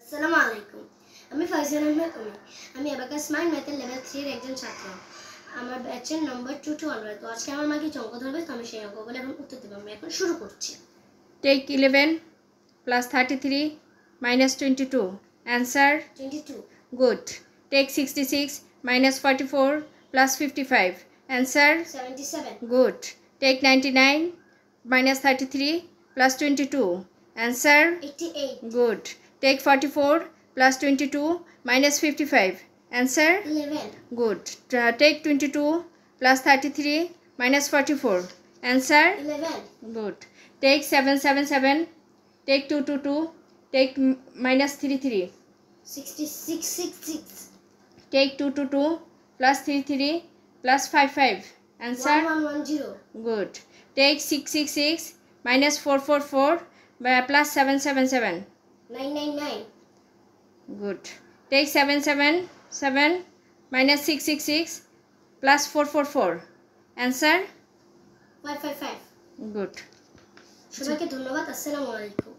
আসসালামু আলাইকুম। আমি ফাইজান আহমেদ উমি। আমি অ্যাবাকাস মাইন্ড ম্যাথের লেভেল 3 এর একজন ছাত্র। আমার ব্যাচের নম্বর 221। তো আজকে আমার মা কিছু অঙ্ক ধরবে, তো আমি সেই অঙ্কগুলো এখন উত্তর দেব। আমি এখন শুরু করছি। Take 11 plus 33 minus 22. Answer 22. good. Take 66 minus 44 plus 55. Answer 77. good. Take 99 minus 33 plus 22. Answer 88. good. Take 44 plus 22 minus 55. Answer 11. good. Take 22 plus 33 minus 44. Answer 11. good. Take 777. Take 222. Take minus 33. 66. 66. Take 222 plus 33 plus 55. Answer 1110. good. Take 666 minus 444 plus 777. 999. Good. Take 777 minus 666 plus 444. Answer 555. good. সবাইকে ধন্যবাদ। আসসালামু আলাইকুম।